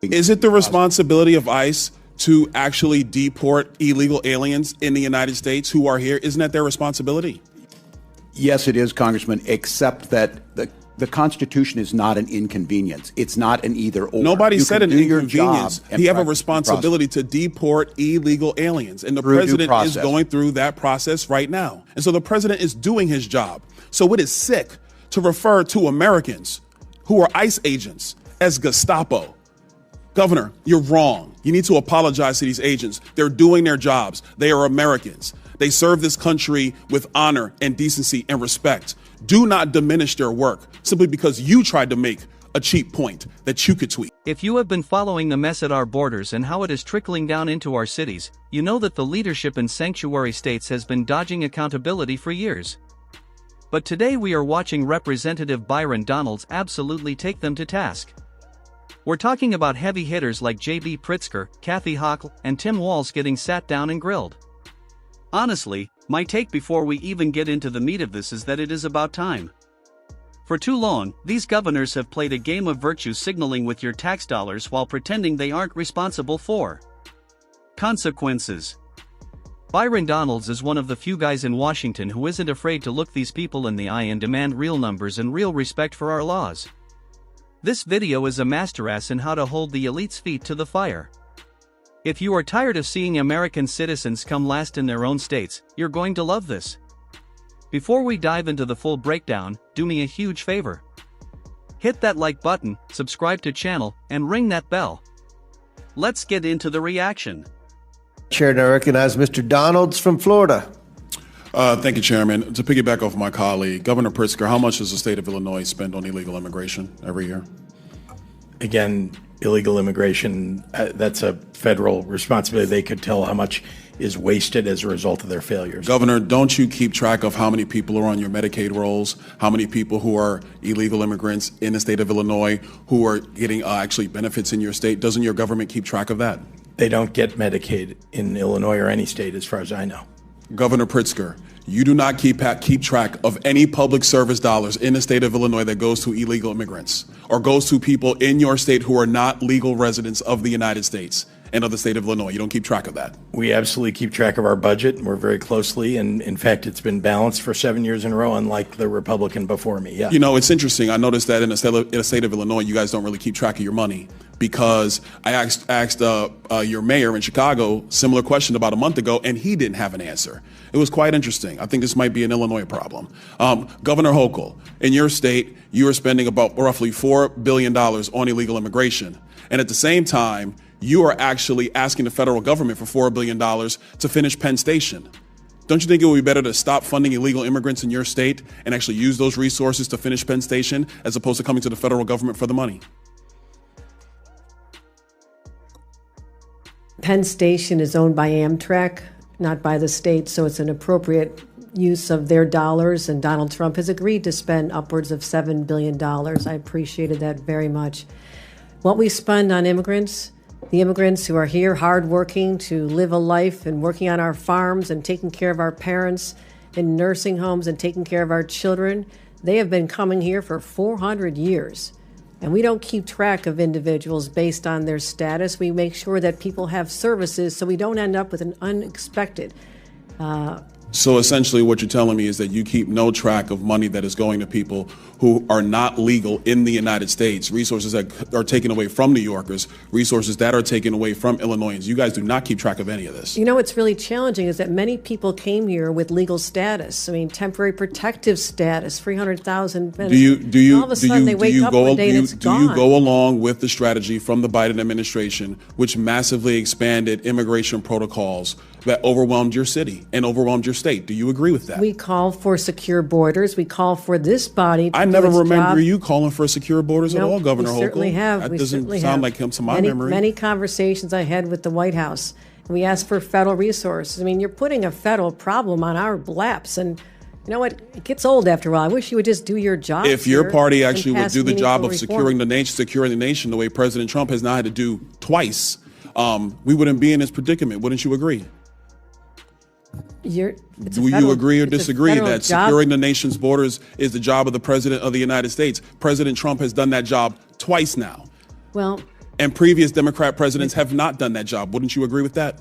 Is it the responsibility of ICE to actually deport illegal aliens in the United States who are here? Isn't that their responsibility? Yes, it is, Congressman, except that the Constitution is not an inconvenience. It's not an either or. Nobody said an inconvenience. You have a responsibility to deport illegal aliens. And the president is going through that process right now. And so the president is doing his job. So it is sick to refer to Americans who are ICE agents as Gestapo. Governor, you're wrong. You need to apologize to these agents. They're doing their jobs. They are Americans. They serve this country with honor and decency and respect. Do not diminish their work simply because you tried to make a cheap point that you could tweet. If you have been following the mess at our borders and how it is trickling down into our cities, you know that the leadership in sanctuary states has been dodging accountability for years. But today we are watching Representative Byron Donalds absolutely take them to task. We're talking about heavy hitters like J.B. Pritzker, Kathy Hochul, and Tim Walz getting sat down and grilled. Honestly, my take before we even get into the meat of this is that it is about time. For too long, these governors have played a game of virtue signaling with your tax dollars while pretending they aren't responsible for consequences. Byron Donalds is one of the few guys in Washington who isn't afraid to look these people in the eye and demand real numbers and real respect for our laws. This video is a masterclass in how to hold the elite's feet to the fire. If you are tired of seeing American citizens come last in their own states, you're going to love this. Before we dive into the full breakdown, do me a huge favor. Hit that like button, subscribe to channel, and ring that bell. Let's get into the reaction. Chair, I recognize Mr. Donalds from Florida. Thank you, Chairman. To piggyback off my colleague, Governor Pritzker, how much does the state of Illinois spend on illegal immigration every year? Again, illegal immigration, that's a federal responsibility. They could tell how much is wasted as a result of their failures. Governor, don't you keep track of how many people are on your Medicaid rolls, how many people who are illegal immigrants in the state of Illinois who are getting actually benefits in your state? Doesn't your government keep track of that? They don't get Medicaid in Illinois or any state as far as I know. Governor Pritzker, you do not keep track of any public service dollars in the state of Illinois that goes to illegal immigrants or goes to people in your state who are not legal residents of the United States and of the state of Illinois. You don't keep track of that. We absolutely keep track of our budget, and we're very closely, and in fact, it's been balanced for 7 years in a row, unlike the Republican before me. Yeah. You know, it's interesting. I noticed that in the state of Illinois, you guys don't really keep track of your money, because I asked your mayor in Chicago similar question about a month ago, and he didn't have an answer. It was quite interesting. I think this might be an Illinois problem. Governor Hochul, in your state, you are spending about roughly $4 billion on illegal immigration, and at the same time, you are actually asking the federal government for $4 billion to finish Penn Station. Don't you think it would be better to stop funding illegal immigrants in your state and actually use those resources to finish Penn Station as opposed to coming to the federal government for the money? Penn Station is owned by Amtrak, not by the state, so it's an appropriate use of their dollars, and Donald Trump has agreed to spend upwards of $7 billion. I appreciated that very much. What we spend on immigrants, the immigrants who are here hardworking to live a life and working on our farms and taking care of our parents in nursing homes and taking care of our children, they have been coming here for 400 years. And we don't keep track of individuals based on their status. We make sure that people have services so we don't end up with an unexpected. So essentially what you're telling me is that you keep no track of money that is going to people who are not legal in the United States, resources that are taken away from New Yorkers, resources that are taken away from Illinoisans. You guys do not keep track of any of this. You know what's really challenging is that many people came here with legal status. I mean, temporary protective status, 300,000. All of a sudden they wake up one day and it's gone. Do you go along with the strategy from the Biden administration, which massively expanded immigration protocols that overwhelmed your city and overwhelmed your state? Do you agree with that? We call for secure borders. We call for this body to I never remember you calling for secure borders at all, Governor Hochul. We certainly have. That doesn't sound like him to my memory. Many conversations I had with the White House. We asked for federal resources. I mean, you're putting a federal problem on our laps, and you know what? It gets old after a while. I wish you would just do your job. If your party actually would do the job of securing the nation the way President Trump has now had to do twice, we wouldn't be in this predicament. Wouldn't you agree? Do you agree or disagree that securing the nation's borders is the job of the President of the United States? President Trump has done that job twice now. Well, And previous Democrat presidents have not done that job. Wouldn't you agree with that?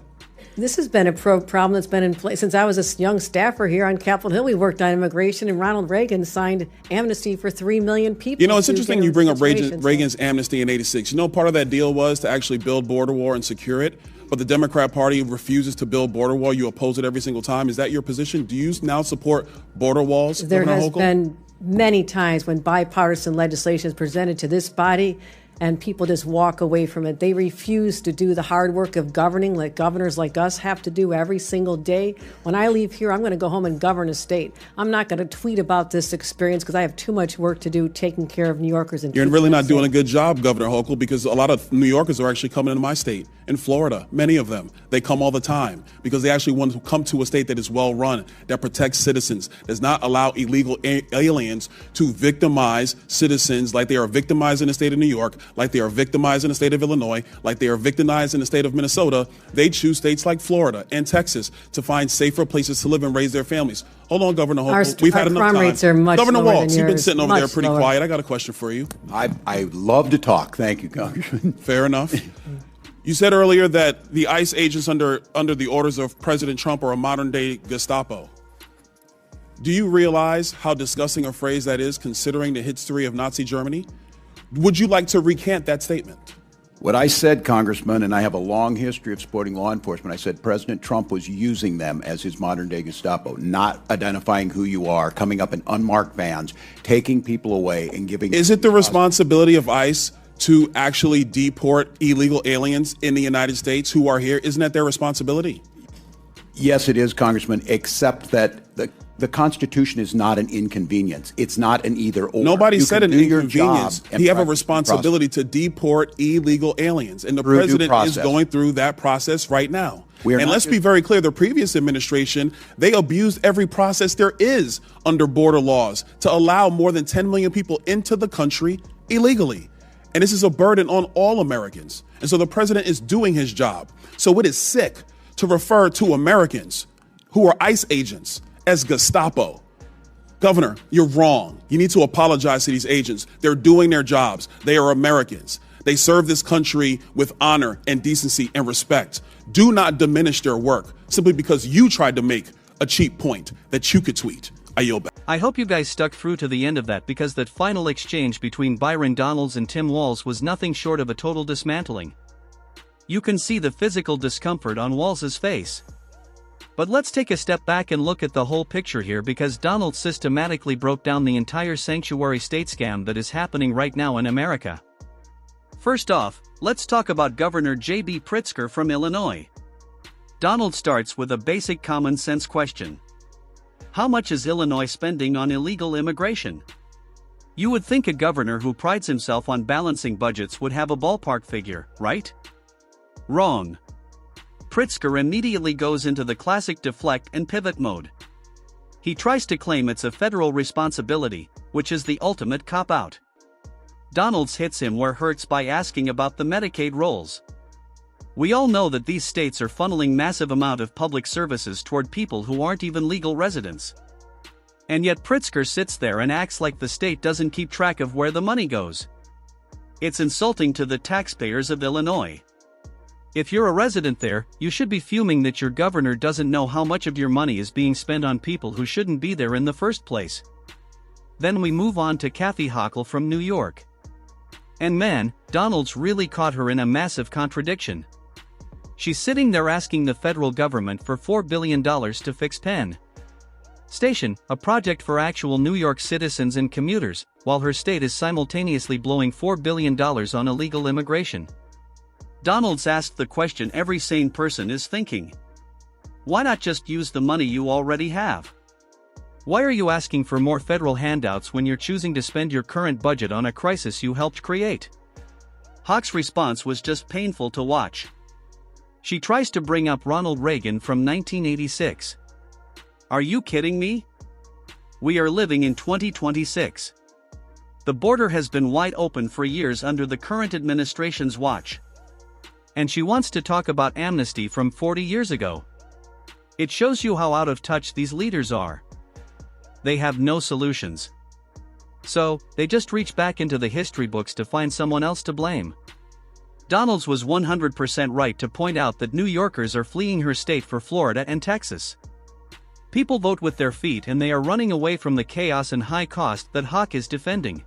This has been a problem that's been in place since I was a young staffer here on Capitol Hill. We worked on immigration, and Ronald Reagan signed amnesty for 3 million people. You know, it's interesting you bring up Reagan's amnesty in '86. You know, part of that deal was to actually build border wall and secure it. But the Democrat Party refuses to build border wall. You oppose it every single time. Is that your position? Do you now support border walls? There Governor has Hochul? been many times when bipartisan legislation is presented to this body and people just walk away from it. They refuse to do the hard work of governing like governors like us have to do every single day. When I leave here, I'm going to go home and govern a state. I'm not going to tweet about this experience because I have too much work to do taking care of New Yorkers. And you're really not doing a good job, Governor Hochul, because a lot of New Yorkers are actually coming into my state, in Florida. Many of them, they come all the time because they actually want to come to a state that is well run, that protects citizens, does not allow illegal aliens to victimize citizens like they are victimized in the state of New York, like they are victimized in the state of Illinois, like they are victimized in the state of Minnesota. They choose states like Florida and Texas to find safer places to live and raise their families. Hold on, Governor Hochul. We've had enough time. Rates are much Governor lower Walz, than you've been yours. sitting over Much there pretty lower. quiet. I got a question for you. I love to talk. Thank you, Congressman. Fair enough. You said earlier that the ICE agents under the orders of President Trump are a modern-day Gestapo. Do you realize how disgusting a phrase that is, considering the history of Nazi Germany? Would you like to recant that statement? What I said, Congressman, and I have a long history of supporting law enforcement, I said President Trump was using them as his modern-day Gestapo, not identifying who you are, coming up in unmarked vans, taking people away and giving... Is it the responsibility of ICE to actually deport illegal aliens in the United States who are here? Isn't that their responsibility? Yes, it is, Congressman, except that the Constitution is not an inconvenience. It's not an either-or. Nobody You said can an do your inconvenience. job and You have a practice responsibility to deport illegal aliens, and the Through due president is process. going through that process right now. We are And not let's just- be very clear, the previous administration, they abused every process there is under border laws to allow more than 10 million people into the country illegally. And this is a burden on all Americans. And so the president is doing his job. So it is sick to refer to Americans who are ICE agents as Gestapo. Governor, you're wrong. You need to apologize to these agents. They're doing their jobs. They are Americans. They serve this country with honor and decency and respect. Do not diminish their work simply because you tried to make a cheap point that you could tweet. I yield back. I hope you guys stuck through to the end of that, because that final exchange between Byron Donalds and Tim Walz was nothing short of a total dismantling. You can see the physical discomfort on Walz's face. But let's take a step back and look at the whole picture here, because Donalds systematically broke down the entire sanctuary state scam that is happening right now in America. First off, let's talk about Governor J.B. Pritzker from Illinois. Donald starts with a basic common sense question. How much is Illinois spending on illegal immigration? You would think a governor who prides himself on balancing budgets would have a ballpark figure, right? Wrong. Pritzker immediately goes into the classic deflect and pivot mode. He tries to claim it's a federal responsibility, which is the ultimate cop-out. Donalds hits him where hurts by asking about the Medicaid rolls. We all know that these states are funneling massive amount of public services toward people who aren't even legal residents. And yet Pritzker sits there and acts like the state doesn't keep track of where the money goes. It's insulting to the taxpayers of Illinois. If you're a resident there, you should be fuming that your governor doesn't know how much of your money is being spent on people who shouldn't be there in the first place. Then we move on to Kathy Hochul from New York. And man, Donalds really caught her in a massive contradiction. She's sitting there asking the federal government for $4 billion to fix Penn Station, a project for actual New York citizens and commuters, while her state is simultaneously blowing $4 billion on illegal immigration. Donalds asked the question every sane person is thinking. Why not just use the money you already have? Why are you asking for more federal handouts when you're choosing to spend your current budget on a crisis you helped create? Hochul's response was just painful to watch. She tries to bring up Ronald Reagan from 1986. Are you kidding me? We are living in 2026. The border has been wide open for years under the current administration's watch. And she wants to talk about amnesty from 40 years ago. It shows you how out of touch these leaders are. They have no solutions. So, they just reach back into the history books to find someone else to blame. Donalds was 100% right to point out that New Yorkers are fleeing her state for Florida and Texas. People vote with their feet and they are running away from the chaos and high cost that Hawk is defending.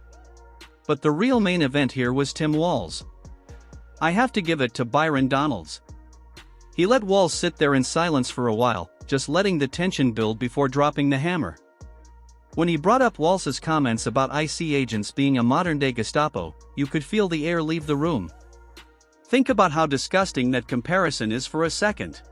But the real main event here was Tim Walz. I have to give it to Byron Donalds. He let Walz sit there in silence for a while, just letting the tension build before dropping the hammer. When he brought up Walz's comments about IC agents being a modern-day Gestapo, you could feel the air leave the room. Think about how disgusting that comparison is for a second.